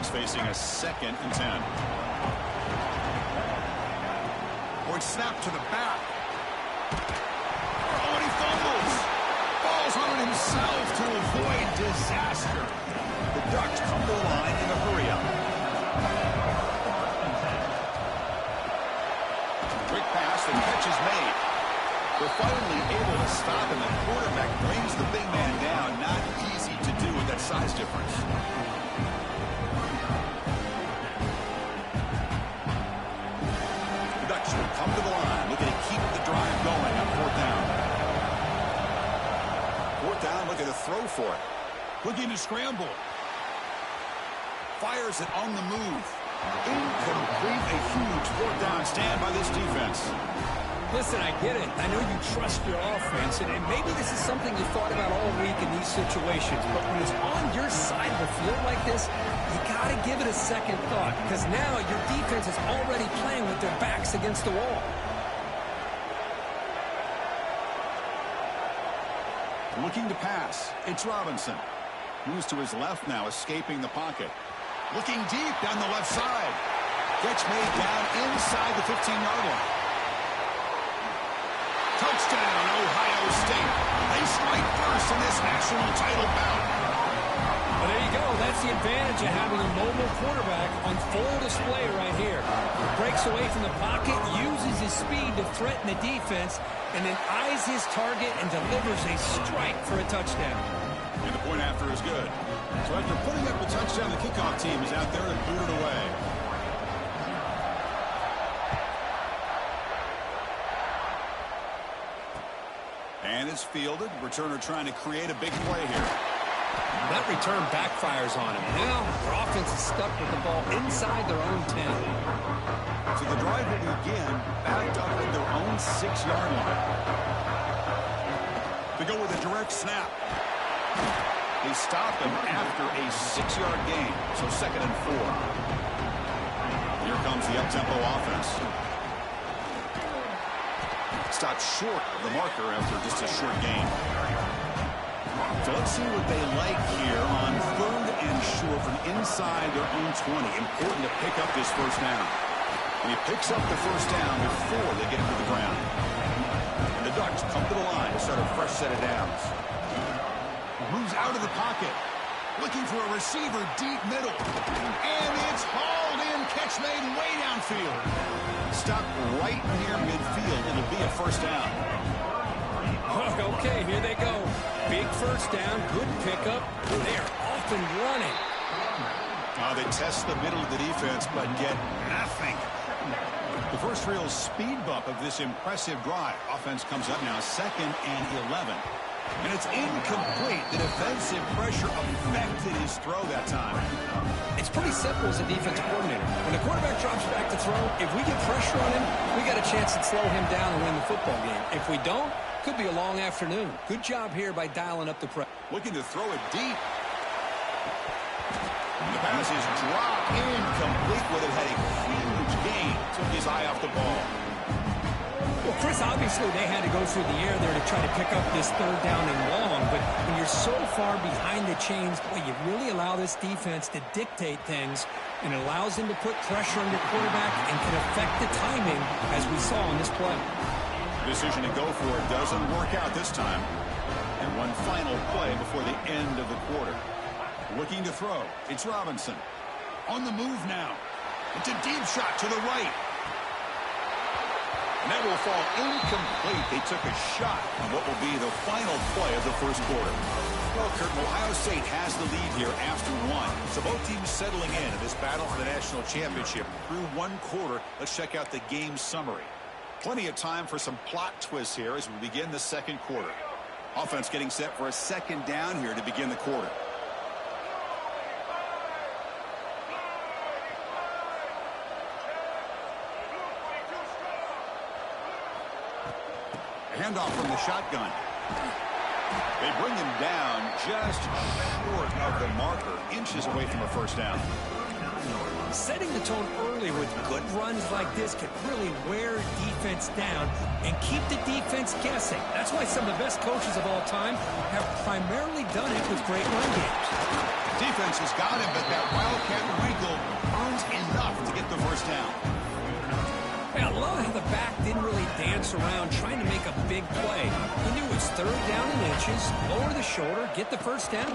Ducks facing a 2nd and 10. Boyd snap to the back. Oh, and he fumbles. Falls on it himself to avoid disaster. The Ducks come to the line in a hurry-up. Quick pass, and catch is made. They're finally able to stop, and the quarterback brings the big man down. Not easy to do with that size difference. The Ducks will come to the line, looking to keep the drive going on 4th down. 4th down, looking to throw for it. Looking to scramble. Fires it on the move. Incomplete. A huge 4th down stand by this defense. Listen, I get it. I know you trust your offense, and maybe this is something you thought about all week in these situations. But when it's on your side of the field like this, you got to give it a second thought, because now your defense is already playing with their backs against the wall. Looking to pass. It's Robinson. Moves to his left now, escaping the pocket. Looking deep down the left side. Catch made down inside the 15-yard line. Touchdown, Ohio State. They strike first in this national title bout. Well, there you go. That's the advantage of having a mobile quarterback on full display right here. Breaks away from the pocket, uses his speed to threaten the defense, and then eyes his target and delivers a strike for a touchdown. And the point after is good. So after putting up a touchdown, the kickoff team is out there to boot it away. And it's fielded. Returner trying to create a big play here. That return backfires on him. Now their offense is stuck with the ball inside their own 10. So the drive will begin backed up at their own 6-yard line. They go with a direct snap. They stop him after a 6-yard gain. So 2nd and 4. Here comes the up-tempo offense. Stopped short of the marker after just a short gain. So let's see what they like here on 3rd and short from inside their own 20. Important to pick up this 1st down. And he picks up the 1st down before they get to the ground. And the Ducks come to the line to start a fresh set of downs. Moves out of the pocket. Looking for a receiver deep middle. And it's hauled in. Catch made way downfield. Stop right near midfield. It'll be a 1st down. Okay, here they go. Big 1st down. Good pickup. They are off and running. They test the middle of the defense, but get nothing. The first real speed bump of this impressive drive. Offense comes up now 2nd and 11. And it's incomplete. The defensive pressure affected his throw that time. It's pretty simple as a defensive coordinator. When the quarterback drops back to throw, if we get pressure on him, we got a chance to slow him down and win the football game. If we don't, could be a long afternoon. Good job here by dialing up the pressure. Looking to throw it deep. The pass is dropped incomplete. Would have had a huge gain. Took his eye off the ball. Well, Chris, obviously they had to go through the air there to try to pick up this 3rd down and long, but when you're so far behind the chains, boy, you really allow this defense to dictate things, and it allows them to put pressure on your quarterback and can affect the timing, as we saw on this play. Decision to go for it doesn't work out this time. And one final play before the end of the quarter. Looking to throw. It's Robinson. On the move now. It's a deep shot to the right. And that will fall incomplete. They took a shot on what will be the final play of the 1st quarter. Well, Curtin, Ohio State has the lead here after 1. So both teams settling in this battle for the national championship. Through 1 quarter, let's check out the game summary. Plenty of time for some plot twists here as we begin the 2nd quarter. Offense getting set for a 2nd down here to begin the quarter. Handoff from the shotgun. They bring him down just short of the marker, inches away from a 1st down. Setting the tone early with good runs like this can really wear defense down and keep the defense guessing. That's why some of the best coaches of all time have primarily done it with great run games. Defense has got him, but that Wildcat rank quarterbacks around trying to make a big play. He knew it's third down in inches, lower the shoulder, get the first down.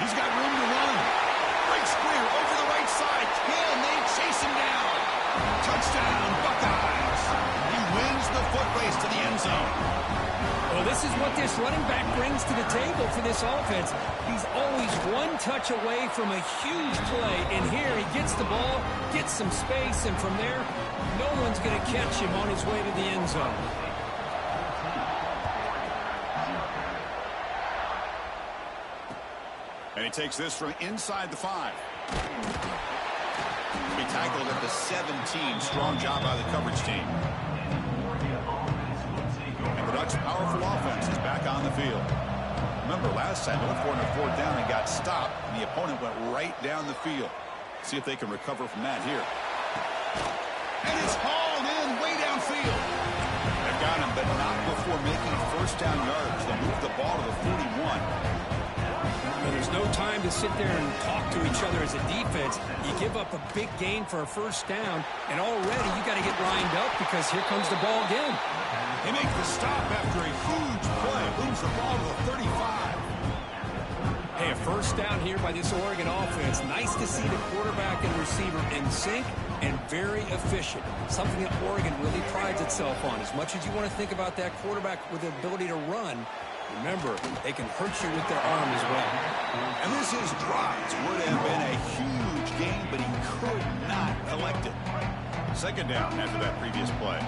He's got room to run. Breaks clear over the right side. Can they chase him down? Touchdown, Buckeyes. He wins the foot race to the end zone. Well, this is what this running back brings to the table for this offense. He's always one touch away from a huge play. And here he gets the ball, gets some space, and from there, no one's going to catch him on his way to the end zone. And he takes this from inside the 5. He tackled at the 17. Strong job by the coverage team. And the Ducks' powerful offense is back on the field. Remember, last time they went for it on a fourth down and got stopped, and the opponent went right down the field. See if they can recover from that here. And it's hauled in way downfield. They've got him, but not before making first down yards. They'll move the ball to the 41. And there's no time to sit there and talk to each other as a defense. You give up a big gain for a first down, and already you got to get lined up because here comes the ball again. They make the stop after a huge play. Moves the ball to the 35. Hey, a first down here by this Oregon offense. Nice to see the quarterback and receiver in sync and very efficient. Something that Oregon really prides itself on. As much as you want to think about that quarterback with the ability to run, remember, they can hurt you with their arm as well. And this is dropped. Would have been a huge gain, but he could not collect it. Second down after that previous play.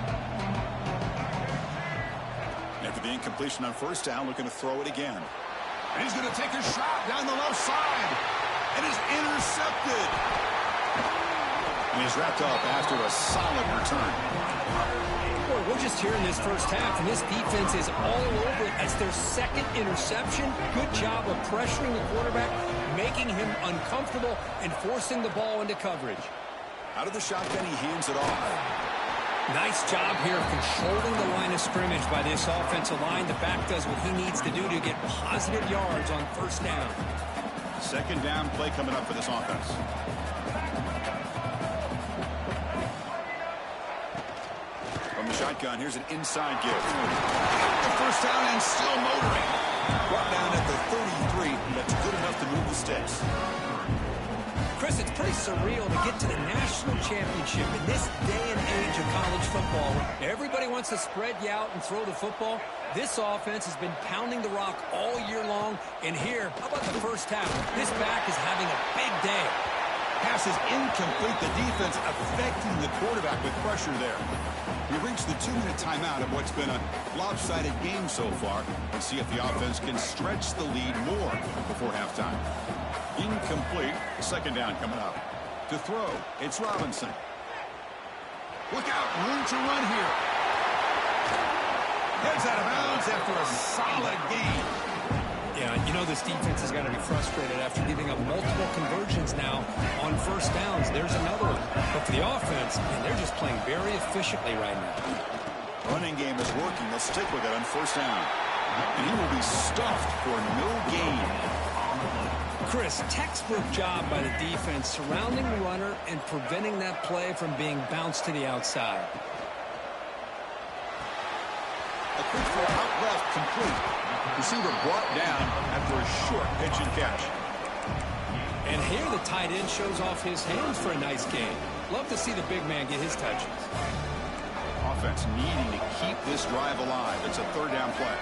After the incompletion on first down, looking to throw it again. And he's going to take a shot down the left side. And is intercepted. And he's wrapped up after a solid return. Boy, we're just here in this first half, and this defense is all over it as their second interception. Good job of pressuring the quarterback, making him uncomfortable, and forcing the ball into coverage. Out of the shotgun, he hands it off. Nice job here of controlling the line of scrimmage by this offensive line. The back does what he needs to do to get positive yards on first down. Second down play coming up for this offense. From the shotgun, here's an inside give. The first down and still motoring. Brought down at the 33. That's good enough to move the sticks. Chris, it's pretty surreal to get to the national championship in this day and age of college football. Everybody wants to spread you out and throw the football. This offense has been pounding the rock all year long. And here, how about the first half? This back is having a big day. Pass is incomplete. The defense affecting the quarterback with pressure there. We reached the 2-minute timeout of what's been a lopsided game so far. Let's see if the offense can stretch the lead more before halftime. Incomplete. Second down coming up. To throw, it's Robinson. Look out, room to run here. Heads out of bounds after a solid game. Yeah, you know this defense has got to be frustrated after giving up multiple conversions now on first downs. There's another one. But for the offense, and they're just playing very efficiently right now. Running game is working. They'll stick with it on first down. And he will be stuffed for no gain. Chris, textbook job by the defense surrounding the runner and preventing that play from being bounced to the outside. A quick throw out left, complete. Receiver brought down after a short pitch and catch. And here the tight end shows off his hands for a nice game. Love to see the big man get his touches. Offense needing to keep this drive alive. It's a third down play.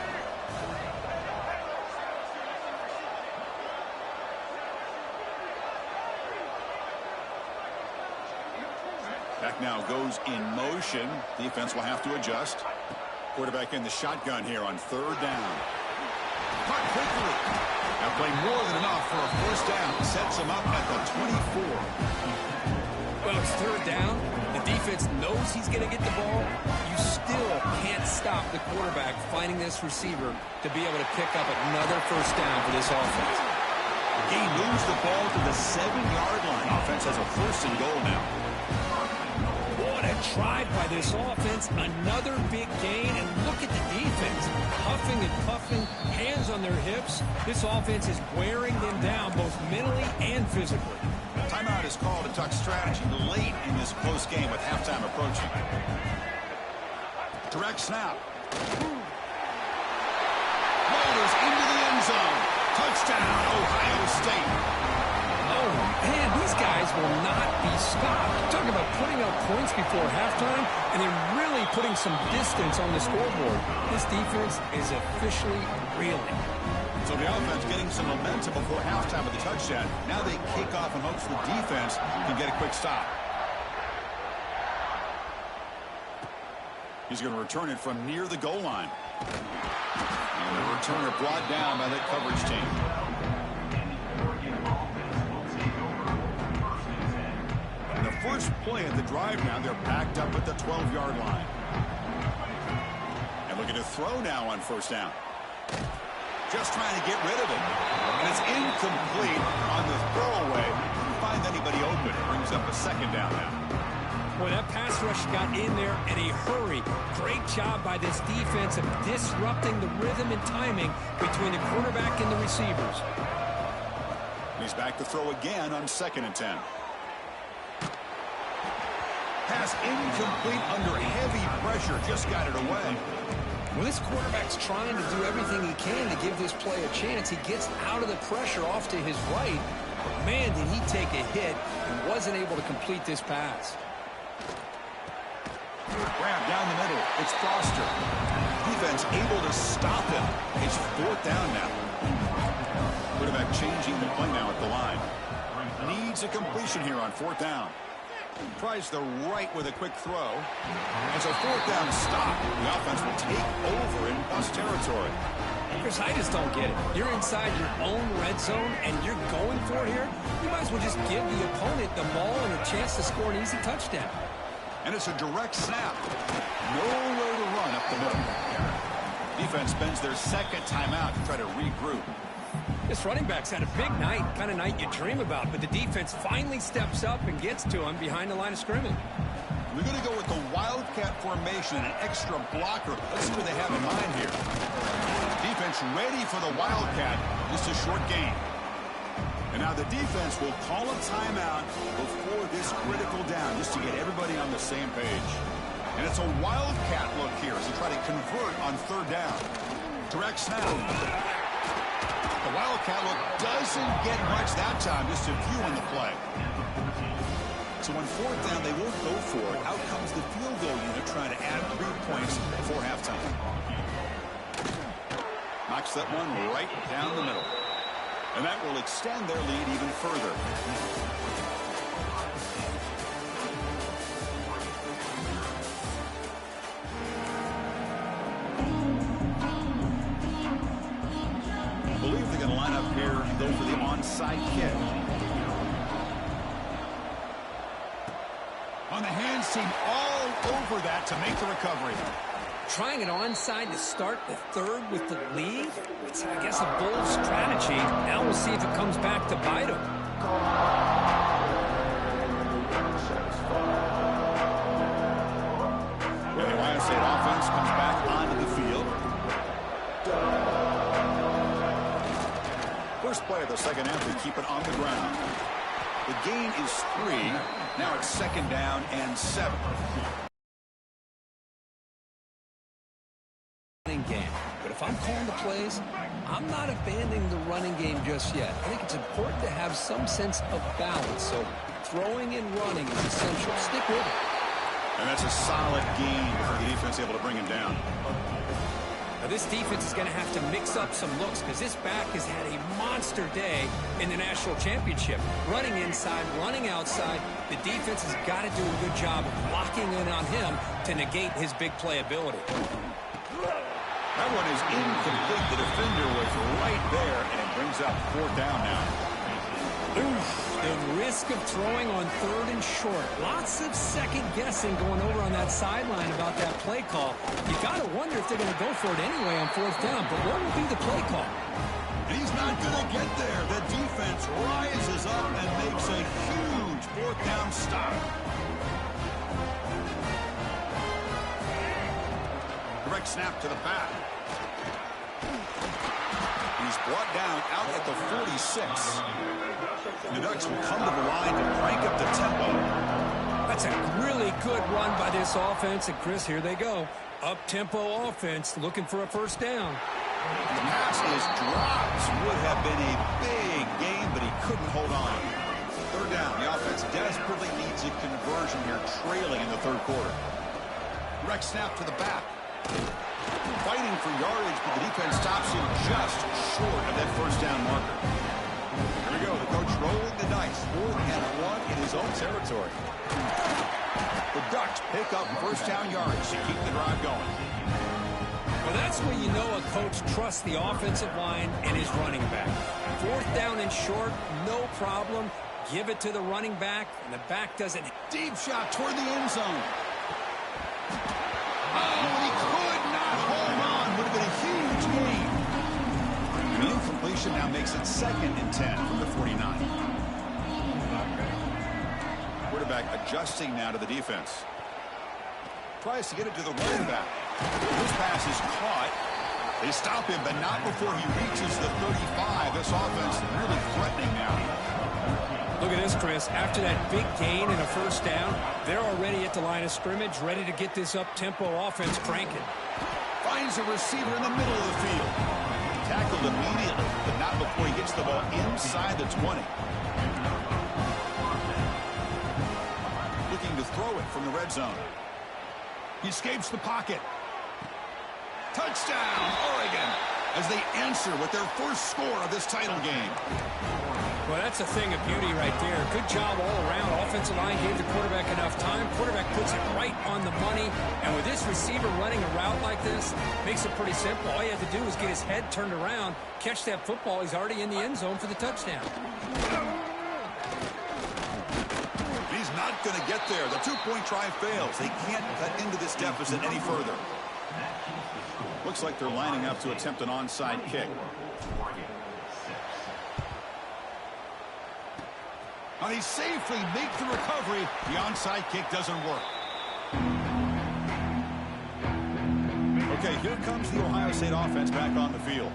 Back now goes in motion. Defense will have to adjust. Quarterback in the shotgun here on third down. Caught quickly. Now play more than enough for a first down. Sets him up at the 24. Well, it's third down. The defense knows he's going to get the ball. You still can't stop the quarterback finding this receiver to be able to pick up another first down for this offense. He moves the ball to the 7-yard line. Offense has a first and goal now. What a drive by this offense. Another big gain. And look at the defense. Huffing and puffing, hands on their hips. This offense is wearing them down both mentally and physically. Timeout is called. to talk strategy late in this close game with halftime approaching. Direct snap. Boulders into the end zone. Touchdown, Ohio State. Oh, man, these guys will not be stopped. Talk about putting up points before halftime and then really putting some distance on the scoreboard. This defense is officially reeling. So the offense getting some momentum before halftime with the touchdown. Now they kick off in hopes the defense can get a quick stop. He's going to return it from near the goal line. And the returner brought down by that coverage team. And the first play of the drive now, they're backed up at the 12-yard line. And looking to throw now on first down. Just trying to get rid of it. And it's incomplete on the throwaway. Didn't find anybody open. It brings up a second down now. Boy, that pass rush got in there in a hurry. Great job by this defense of disrupting the rhythm and timing between the quarterback and the receivers. He's back to throw again on 2nd and 10. Pass incomplete under heavy pressure. Just got it away. Well, this quarterback's trying to do everything he can to give this play a chance. He gets out of the pressure off to his right. But, man, did he take a hit and wasn't able to complete this pass. Grab down the middle. It's Foster. Defense able to stop him. It's 4th down now. Quarterback changing the play now at the line. Needs a completion here on 4th down. Tries the right with a quick throw. It's a 4th down stop. The offense will take over in plus territory. Chris, I just don't get it. You're inside your own red zone and you're going for it here. You might as well just give the opponent the ball and a chance to score an easy touchdown. And it's a direct snap. Nowhere to run up the middle. Defense spends their second timeout to try to regroup. This running back's had a big night, kind of night you dream about, but the defense finally steps up and gets to him behind the line of scrimmage. We're going to go with the Wildcat formation and an extra blocker. Let's see what they have in mind here. Defense ready for the Wildcat. Just a short game. And now the defense will call a timeout before this critical down, just to get everybody on the same page. And it's a Wildcat look here as they try to convert on 3rd down. Direct snap. The Wildcat look doesn't get much that time, just a few on the play. So on 4th down, they won't go for it. Out comes the field goal unit trying to add 3 points before halftime. Knocks that one right down the middle. And that will extend their lead even further. I believe they're going to line up here and go for the onside kick. On the hands team all over that to make the recovery. Trying it onside to start the 3rd with the lead? It's, I guess, a bold strategy. Now we'll see if it comes back to bite him. And the Ohio State offense comes back onto the field. First play of the second half, we keep it on the ground. The gain is 3. Now it's 2nd down and 7. Game. But if I'm calling the plays, I'm not abandoning the running game just yet. I think it's important to have some sense of balance. So throwing and running is essential. Stick with it. And that's a solid gain before the defense able to bring him down. Now this defense is going to have to mix up some looks because this back has had a monster day in the national championship. Running inside, running outside. The defense has got to do a good job of locking in on him to negate his big play ability. That one is incomplete. The defender was right there, and it brings up 4th down now. The risk of throwing on 3rd and short. Lots of second guessing going over on that sideline about that play call. You got to wonder if they're going to go for it anyway on 4th down, but what will be the play call? He's not going to get there. The defense rises up and makes a huge 4th down stop. Direct snap to the back. He's brought down out at the 46. The Ducks will come to the line to crank up the tempo. That's a really good run by this offense. And, Chris, here they go. Up-tempo offense looking for a first down. The pass is dropped. Would have been a big game, but he couldn't hold on. Third down. The offense desperately needs a conversion here, trailing in the third quarter. Direct snap to the back. Fighting for yardage, but the defense stops him just short of that first down marker. Here we go. The coach rolling the dice. 4th and 1 in his own territory. The Ducks pick up first down yards to keep the drive going. Well, that's where you know a coach trusts the offensive line and his running back. 4th down and short, no problem. Give it to the running back, and the back doesn't. Deep shot toward the end zone. Oh, and he could not hold on. Would have been a huge gain. The incompletion now makes it 2nd and 10 from the 49. Quarterback adjusting now to the defense. Tries to get it to the running back. This pass is caught. They stop him, but not before he reaches the 35. This offense really threatening now. Look at this, Chris. After that big gain and a first down, they're already at the line of scrimmage, ready to get this up-tempo offense cranking. Finds a receiver in the middle of the field. Tackled immediately, but not before he gets the ball inside the 20. Looking to throw it from the red zone. He escapes the pocket. Touchdown, Oregon, as they answer with their first score of this title game. Well, that's a thing of beauty right there. Good job all around. Offensive line gave the quarterback enough time. Quarterback puts it right on the money. And with this receiver running a route like this, makes it pretty simple. All you have to do is get his head turned around, catch that football. He's already in the end zone for the touchdown. He's not going to get there. The two-point try fails. They can't cut into this deficit any further. Looks like they're lining up to attempt an onside kick. And he safely makes the recovery. The onside kick doesn't work. Okay, here comes the Ohio State offense back on the field.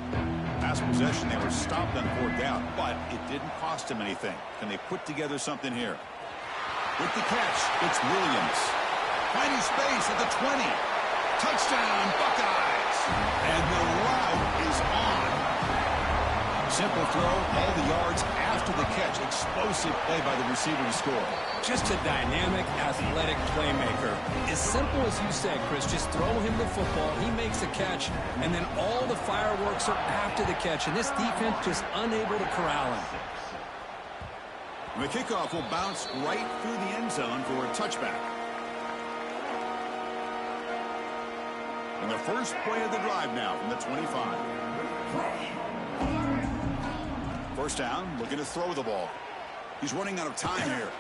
Last possession, they were stopped on 4th down, but it didn't cost them anything. Can they put together something here? With the catch, it's Williams. Finding space at the 20. Touchdown, Buckeyes. And the route is on. Simple throw, all the yards after the catch. Explosive play by the receiver to score. Just a dynamic, athletic playmaker. As simple as you said, Chris, just throw him the football, he makes a catch, and then all the fireworks are after the catch, and this defense just unable to corral him. The kickoff will bounce right through the end zone for a touchback. And the first play of the drive now from the 25. First down, looking to throw the ball. He's running out of time here.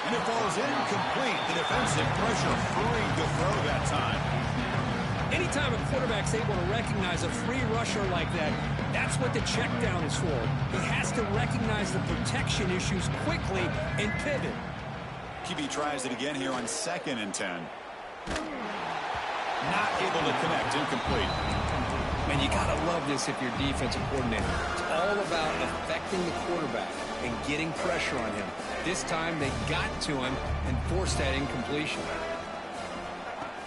And it falls incomplete. The defensive pressure hurried to throw that time. Anytime a quarterback's able to recognize a free rusher like that, that's what the check down is for. He has to recognize the protection issues quickly and pivot. QB tries it again here on 2nd and 10. Not able to connect, incomplete. Man, you got to love this if you're defensive coordinator. It's all about affecting the quarterback and getting pressure on him. This time they got to him and forced that incompletion.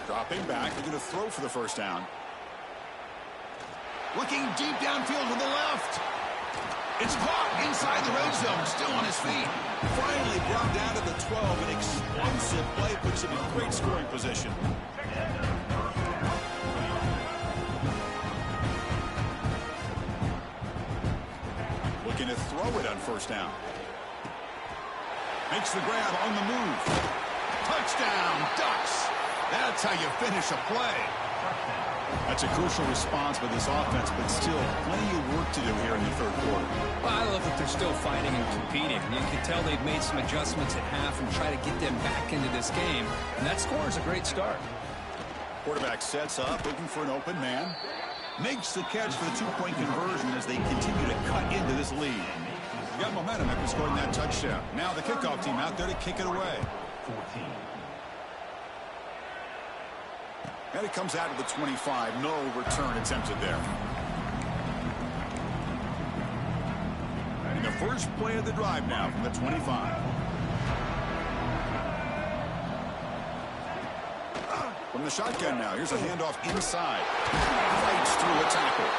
Dropping back, they're going to throw for the first down. Looking deep downfield to the left. It's caught inside the red zone, still on his feet. Finally brought down to the 12. An explosive play puts him in great scoring position. Looking to throw it on first down. Makes the grab on the move. Touchdown, Ducks. That's how you finish a play. That's a crucial response by this offense, but still plenty of work to do here in the third quarter. Well, I love that they're still fighting and competing. You can tell they've made some adjustments at half and try to get them back into this game. And that score is a great start. Quarterback sets up, looking for an open man. Makes the catch for the two-point conversion as they continue to cut into this lead. You got momentum after scoring that touchdown. Now the kickoff team out there to kick it away. And it comes out of the 25. No return attempted there. And the first play of the drive now from the 25. From the shotgun now, here's a handoff inside. Fights through a tackle.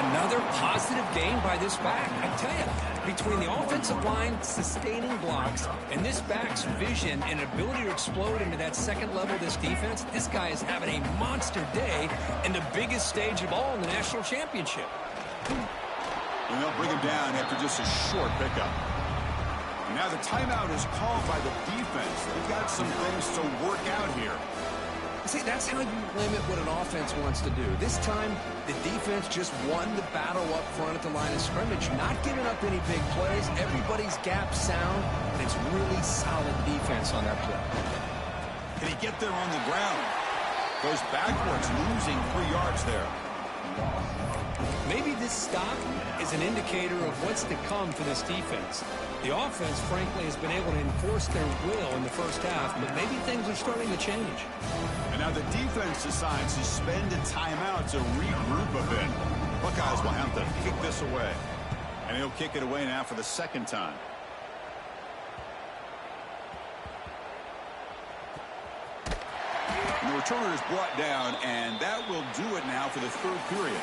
Another positive gain by this back. I tell you, between the offensive line sustaining blocks and this back's vision and ability to explode into that second level of this defense, this guy is having a monster day in the biggest stage of all in the national championship. And they'll bring him down after just a short pickup. And now the timeout is called by the defense. They've got some things to work out here. See, that's how you limit what an offense wants to do. This time, the defense just won the battle up front at the line of scrimmage, not giving up any big plays. Everybody's gap sound, and it's really solid defense on that play. Can he get there on the ground? Goes backwards, losing 3 yards there. Maybe this stop is an indicator of what's to come for this defense. The offense, frankly, has been able to enforce their will in the first half, but maybe things are starting to change. And now the defense decides to spend a timeout to regroup a bit. Buckeyes will have to kick this away. And he'll kick it away now for the second time. And the returner is brought down, and that will do it now for the third period.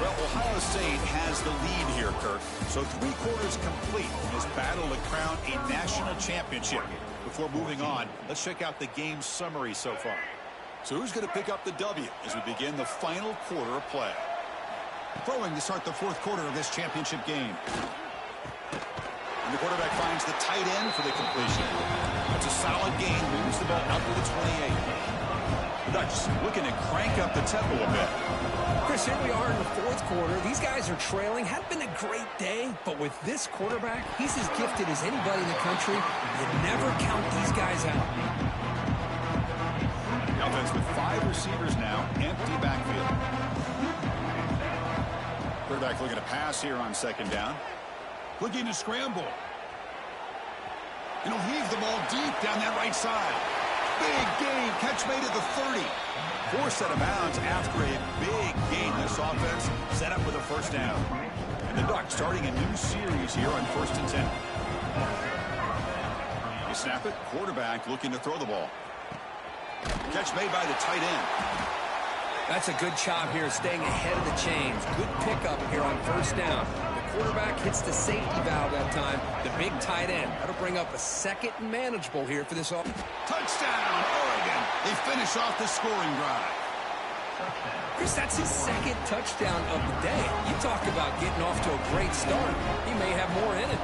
Well, Ohio State has the lead here, Kirk. So 3 quarters complete in this battle to crown a national championship. Before moving on, let's check out the game summary so far. So who's going to pick up the W as we begin the final quarter of play? Throwing to start the fourth quarter of this championship game. And the quarterback finds the tight end for the completion. That's a solid gain, moves the ball up to the 28. The Ducks looking to crank up the tempo a bit. Chris, here we are in the fourth quarter. These guys are trailing. Hadn't been a great day, but with this quarterback, he's as gifted as anybody in the country. You never count these guys out. The offense with 5 receivers now, empty backfield. Quarterback looking to pass here on second down. Looking to scramble. And he'll heave the ball deep down that right side. Big gain. Catch made at the 30. Forced out of bounds after a big gain. This offense set up with a first down. And the Ducks starting a new series here on 1st and 10. They snap it. Quarterback looking to throw the ball. Catch made by the tight end. That's a good job here staying ahead of the chains. Good pickup here on first down. The quarterback hits the safety valve that time. The big tight end. That'll bring up a second and manageable here for this offense. Touchdown, Oregon. They finish off the scoring drive. Chris, that's his second touchdown of the day. You talk about getting off to a great start. He may have more in it.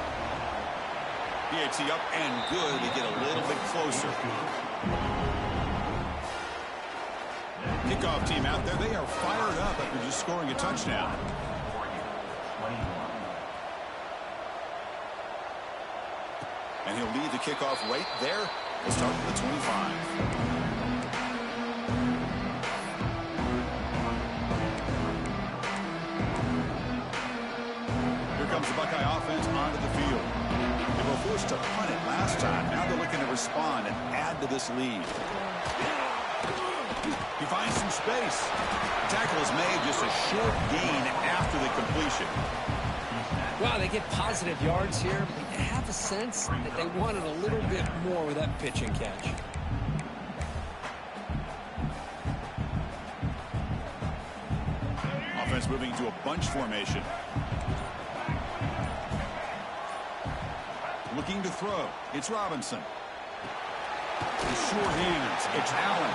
PAT up and good to get a little bit closer. Kickoff team out there. They are fired up after just scoring a touchdown. And he'll lead the kickoff right there. We'll start with the 25. Here comes the Buckeye offense onto the field. They were forced to punt it last time. Now they're looking to respond and add to this lead. He finds some space. The tackle is made, just a short gain after the completion. Well, they get positive yards here, but you have a sense that they wanted a little bit more with that pitch and catch. Offense moving to a bunch formation. Looking to throw. It's Robinson. The short hands. It's Allen.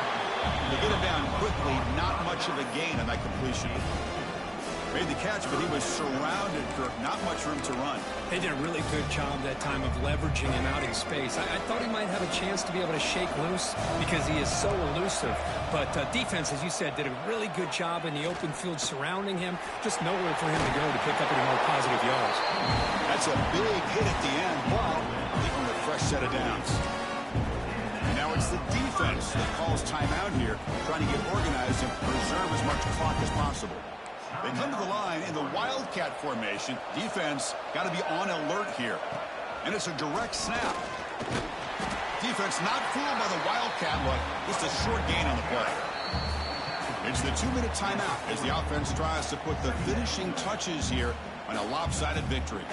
They get him down quickly. Not much of a gain on that completion. Made the catch, but he was surrounded, Kirk. Not much room to run. They did a really good job that time of leveraging him out in space. I thought he might have a chance to be able to shake loose because he is so elusive. But defense, as you said, did a really good job in the open field surrounding him. Just nowhere for him to go to pick up any more positive yards. That's a big hit at the end, but leaving a fresh set of downs. And now it's the defense that calls timeout here, trying to get organized and preserve as much clock as possible. They come to the line in the Wildcat formation. Defense got to be on alert here. And it's a direct snap. Defense not fooled by the Wildcat look. Just a short gain on the play. It's the 2-minute timeout as the offense tries to put the finishing touches here and a lopsided victory.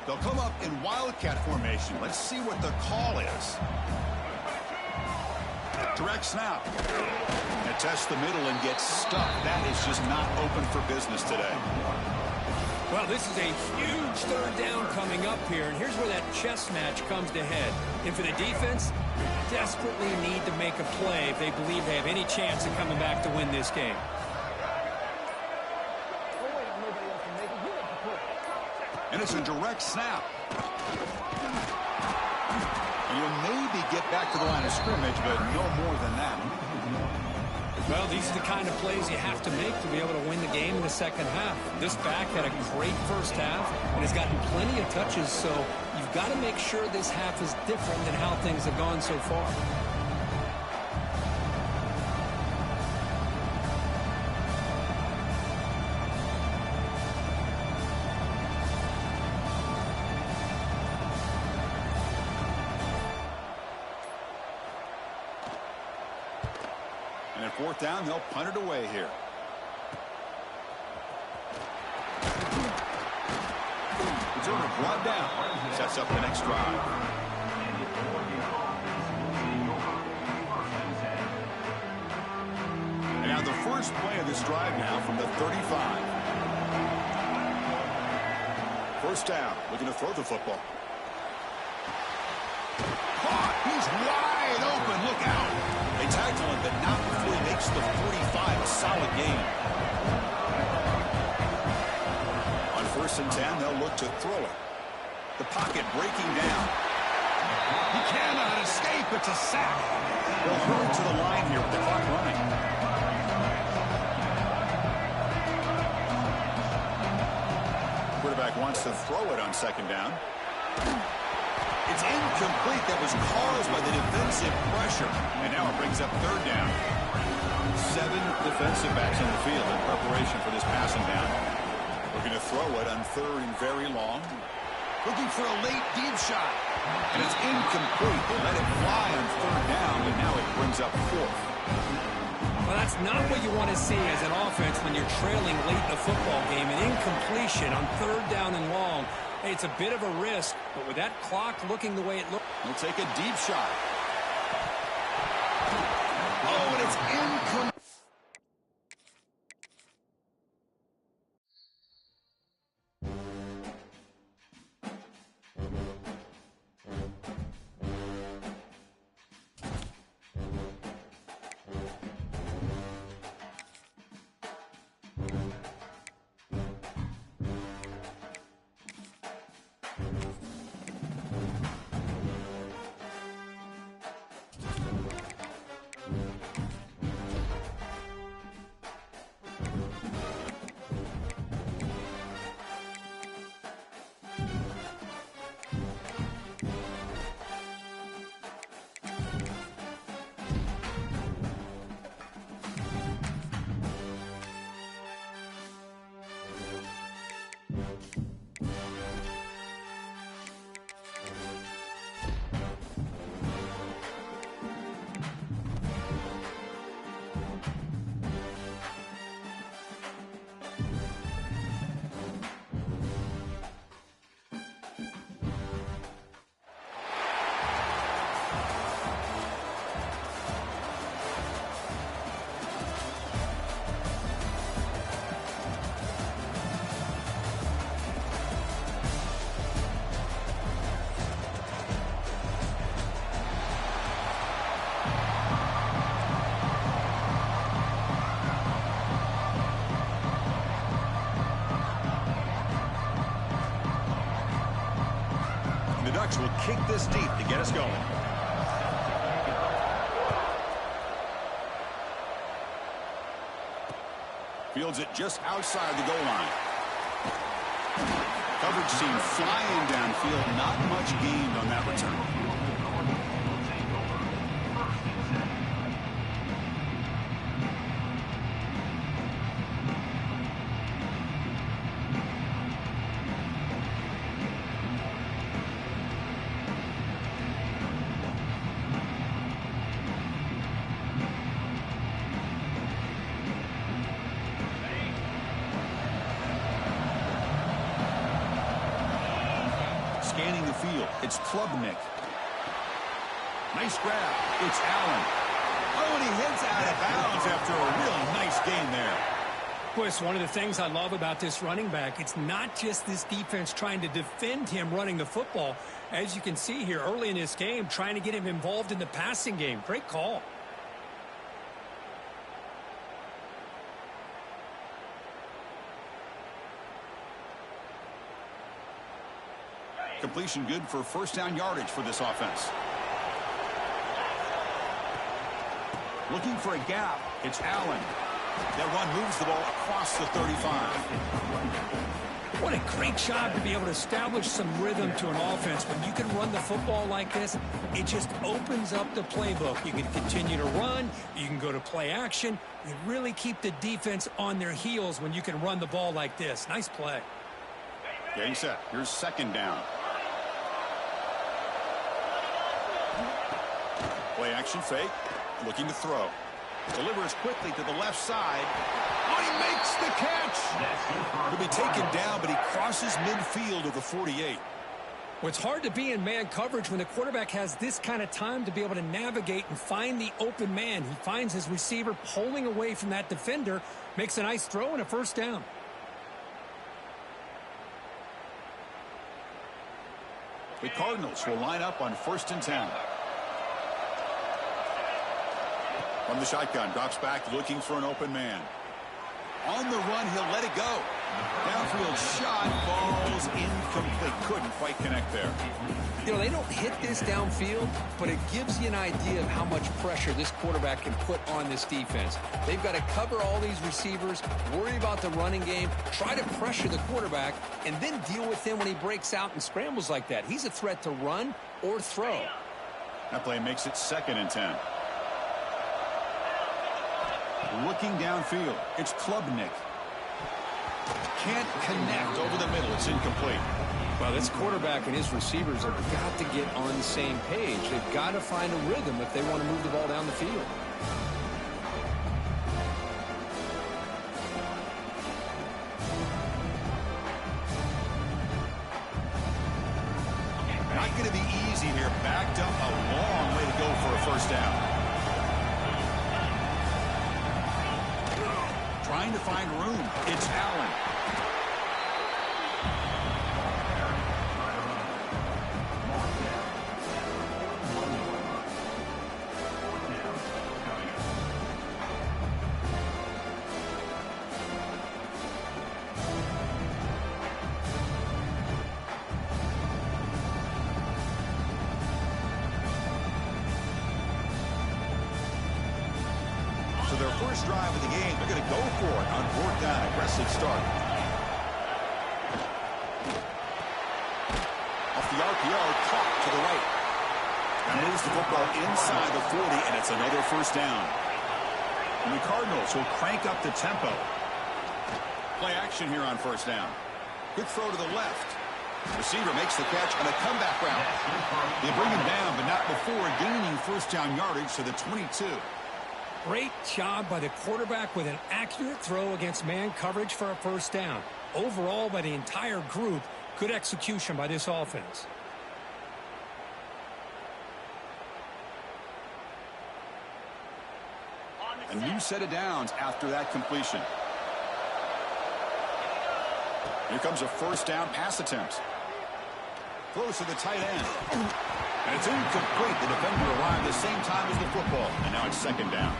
They'll come up in Wildcat formation. Let's see what the call is. Direct snap. And tests the middle and gets stuck. That is just not open for business today. Well, this is a huge third down coming up here, and here's where that chess match comes to head. And for the defense, they desperately need to make a play if they believe they have any chance of coming back to win this game. And it's a direct snap. You'll maybe get back to the line of scrimmage, but no more than that. Well, these are the kind of plays you have to make to be able to win the game in the second half. This back had a great first half and has gotten plenty of touches, so you've got to make sure this half is different than how things have gone so far. And at fourth down, they'll punt it away here. Returner brought down. Sets up the next drive. And now the first play of this drive now from the 35. First down, looking to throw the football. Caught! He's wide open. Look out! They tackle him, but not before he makes the 45 a solid gain. On 1st and 10, they'll look to throw it. The pocket breaking down. He cannot escape. It's a sack. They'll hurry to the line here with the clock running. Quarterback wants to throw it on 2nd down. It's incomplete. That was caused by the defensive pressure. And now it brings up 3rd down. 7 defensive backs on the field in preparation for this passing down. Looking to throw it on 3rd and very long. Looking for a late deep shot. And it's incomplete. They let it fly on 3rd down, but now it brings up 4th. Well, that's not what you want to see as an offense when you're trailing late in a football game. An incompletion on 3rd down and long. Hey, it's a bit of a risk, but with that clock looking the way it looks... He'll take a deep shot. Oh, and it's incomplete. The Ducks will kick this deep to get us going. Fields it just outside the goal line. Coverage team flying downfield. Not much gained on that return. scanning the field. It's Klubnik. Nice grab. It's Allen. Oh, and he heads out of bounds after a really nice gain there. Boy, it's one of the things I love about this running back. It's not just this defense trying to defend him running the football. As you can see here early in this game, trying to get him involved in the passing game. Great call. Completion good for first down yardage for this offense. Looking for a gap. It's Allen. That run moves the ball across the 35. What a great job to be able to establish some rhythm to an offense. When you can run the football like this, it just opens up the playbook. You can continue to run. You can go to play action. You really keep the defense on their heels when you can run the ball like this. Nice play. Getting set. Here's second down. Play action fake. Looking to throw. Delivers quickly to the left side. Oh, he makes the catch. He'll be taken down, but he crosses midfield of the 48. Well, it's hard to be in man coverage when the quarterback has this kind of time to be able to navigate and find the open man. He finds his receiver pulling away from that defender, makes a nice throw and a first down. The Cardinals will line up on 1st and 10. From the shotgun, drops back looking for an open man. On the run, he'll let it go. Downfield shot, falls incomplete. Couldn't quite connect there. You know, they don't hit this downfield, but it gives you an idea of how much pressure this quarterback can put on this defense. They've got to cover all these receivers, worry about the running game, try to pressure the quarterback, and then deal with him when he breaks out and scrambles like that. He's a threat to run or throw. That play makes it 2nd and 10. Looking downfield, it's Klubnik. Can't connect over the middle. It's incomplete. Well, this quarterback and his receivers have got to get on the same page. They've got to find a rhythm if they want to move the ball down the field. Not going to be easy here. Backed up a long way to go for a first down. Trying to find room. It's Allen. So their first drive of the game, they're going to go for it on 4th down. Aggressive start. Off the RPO, clock to the right. And moves the football inside the 40, and it's another first down. And the Cardinals will crank up the tempo. Play action here on 1st down. Good throw to the left. Receiver makes the catch on a comeback route. They bring him down, but not before gaining first down yardage to the 22. Great job by the quarterback with an accurate throw against man coverage for a first down. Overall, by the entire group, good execution by this offense. A new set of downs after that completion. Here comes a first down pass attempt. Throws to the tight end. And it's incomplete. The defender arrived the same time as the football. And now it's 2nd down.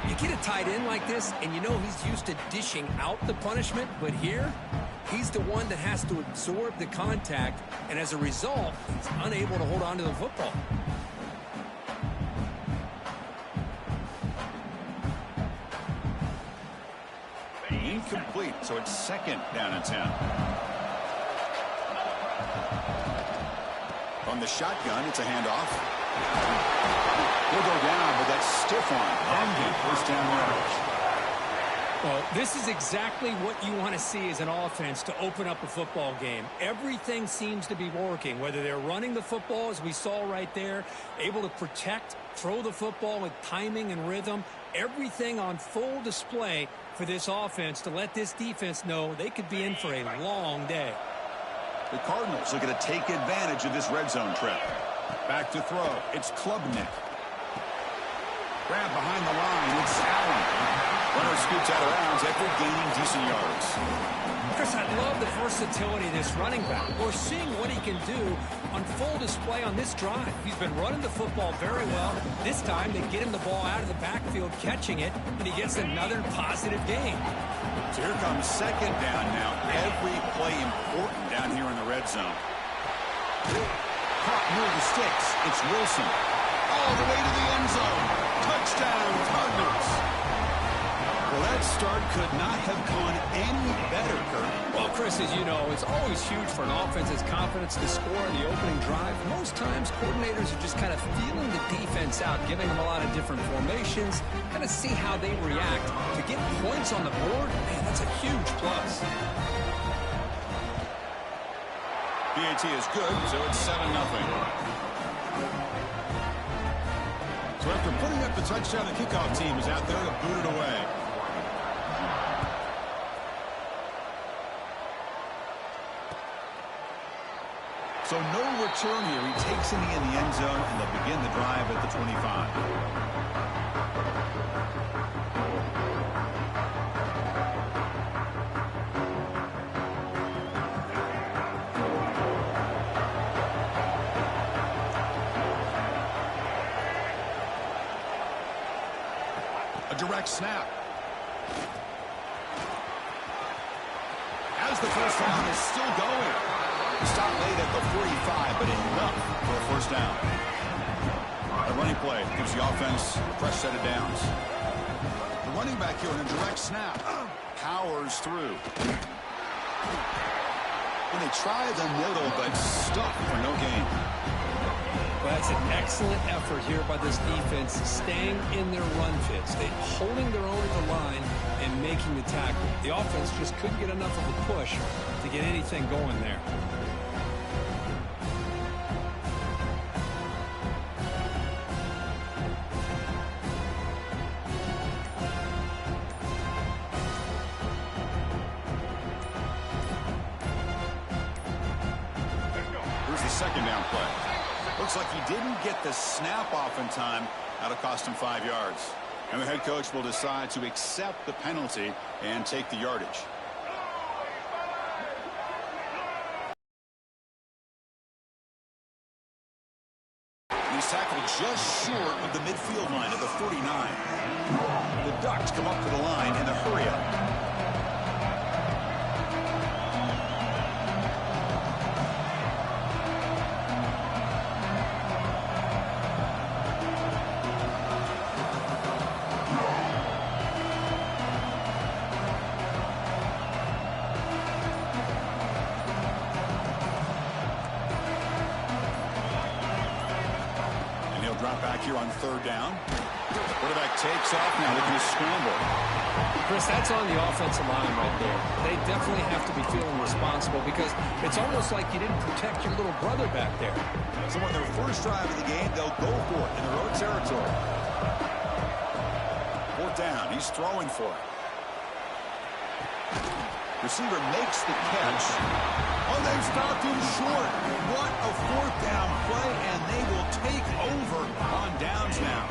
You get a tight end like this, and you know he's used to dishing out the punishment, but here, he's the one that has to absorb the contact, and as a result, he's unable to hold on to the football. Incomplete, so it's 2nd down and 10. From the shotgun, it's a handoff. He'll go down, but that's stiff on. First down yardage. Well, this is exactly what you want to see as an offense to open up a football game. Everything seems to be working, whether they're running the football, as we saw right there, able to protect, throw the football with timing and rhythm, everything on full display for this offense to let this defense know they could be in for a long day. The Cardinals are going to take advantage of this red zone trip. Back to throw. It's Klubnik. Grab behind the line. It's Allen. Runner scoots out of bounds after gaining decent yards. Chris, I love the versatility of this running back. We're seeing what he can do on full display on this drive. He's been running the football very well. This time they get him the ball out of the backfield, catching it, and he gets another positive gain. So here comes second down now. Every play important down here in the red zone. Caught near the sticks. It's Wilson. All the way to the end zone. Touchdown, Cardinals. Well, that start could not have gone any better, Kurt. Well, Chris, as you know, it's always huge for an offense's confidence to score in the opening drive. Most times, coordinators are just kind of feeling the defense out, giving them a lot of different formations, kind of see how they react. To get points on the board, man, that's a huge plus. PAT is good, so it's 7-0. So after putting up the touchdown, the kickoff team is out there to boot it away. So no return here. He takes it in the end zone, and they'll begin the drive at the 25. A direct snap. As the first down is still going. Stop late at the 45, but enough for a first down. A running play gives the offense a fresh set of downs. The running back here in a direct snap powers through. And they try the middle, but stuck for no gain. Well, that's an excellent effort here by this defense, staying in their run fits. They're holding their own at the line and making the tackle. The offense just couldn't get enough of a push to get anything going there. Here's the second down play. Looks like he didn't get the snap off in time. That'll cost him 5 yards. And the head coach will decide to accept the penalty and take the yardage. He's tackled just short of the midfield line at the 49. The Ducks come up to the line in a hurry-up. Drop back here on third down. Quarterback takes off now, looking to scramble. Chris, that's on the offensive line right there. They definitely have to be feeling responsible because it's almost like you didn't protect your little brother back there. So on their first drive of the game, they'll go for it in their own territory. Fourth down, he's throwing for it. Receiver makes the catch. Oh, they've stopped him short. What a fourth down play, and they will take over on downs now.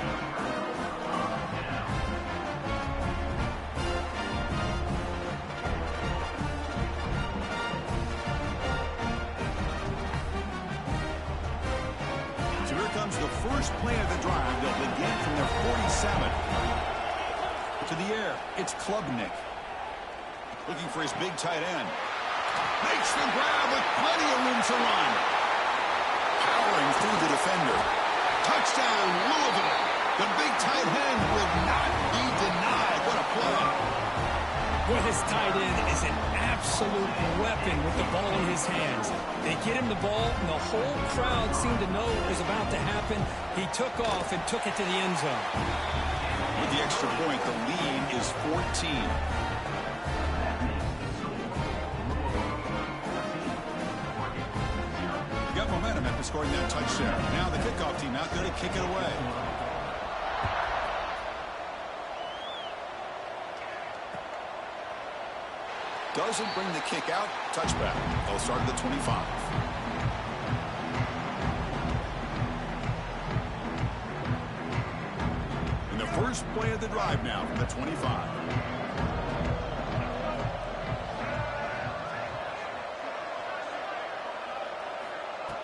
So here comes the first play of the drive. They'll begin from their 47. To the air, it's Klubnik. Looking for his big tight end. Makes the grab with plenty of room to run. Powering through the defender. Touchdown, Louisville. The big tight end will not be denied. What a play. Boy, this tight end is an absolute weapon with the ball in his hands. They get him the ball, and the whole crowd seemed to know what was about to happen. He took off and took it to the end zone. With the extra point, the lead is 14. Got momentum after scoring that touchdown. Now the kickoff team out there to kick it away. Doesn't bring the kick out. Touchback. They'll start at the 25. And the first play of the drive now from the 25.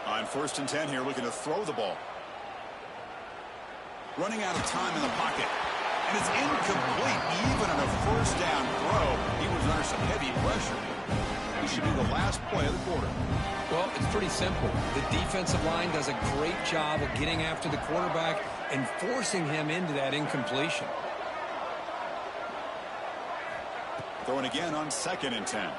On 1st and 10 here, looking to throw the ball. Running out of time in the pocket. And it's incomplete. Even on a 1st down throw, he was under some heavy pressure. This should be the last play of the quarter. Well, it's pretty simple. The defensive line does a great job of getting after the quarterback and forcing him into that incompletion. Throwing again on 2nd and 10.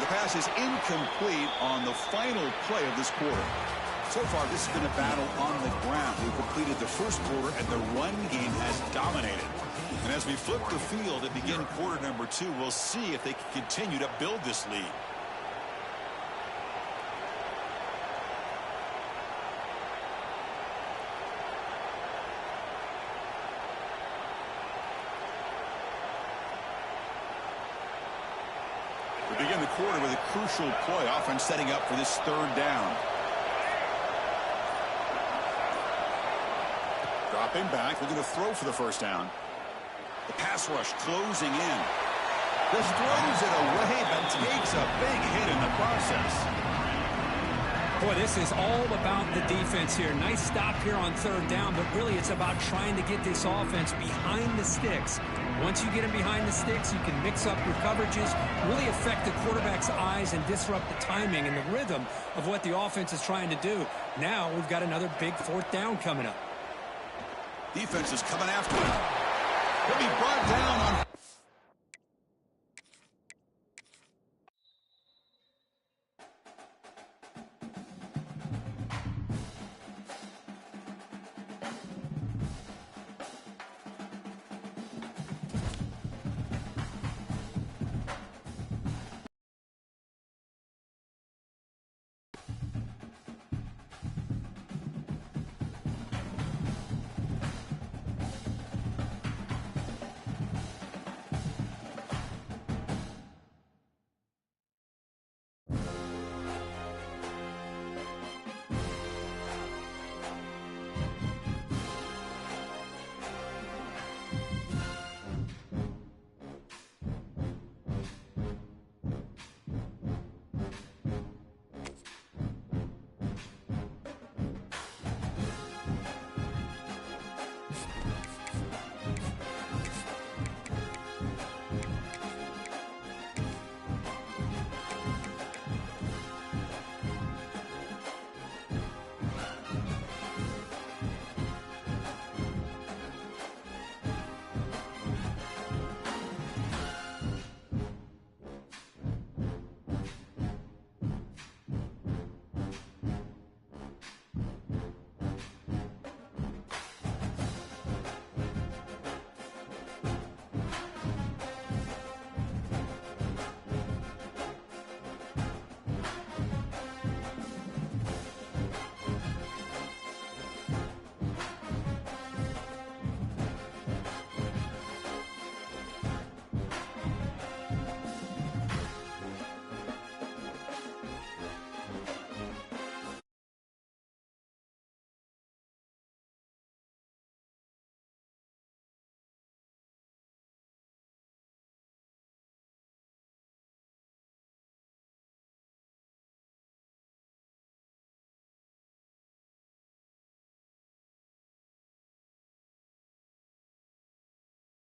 The pass is incomplete on the final play of this quarter. So far, this has been a battle on the ground. We've completed the first quarter, and the run game has dominated. And as we flip the field and begin quarter number 2, we'll see if they can continue to build this lead. We begin the quarter with a crucial play, offense setting up for this 3rd down. Dropping back, looking to throw for the 1st down. The pass rush closing in. Just throws it away, but takes a big hit in the process. Boy, this is all about the defense here. Nice stop here on 3rd down, but really it's about trying to get this offense behind the sticks. Once you get them behind the sticks, you can mix up your coverages, really affect the quarterback's eyes and disrupt the timing and the rhythm of what the offense is trying to do. Now we've got another big 4th down coming up. Defense is coming after him. He'll be brought down on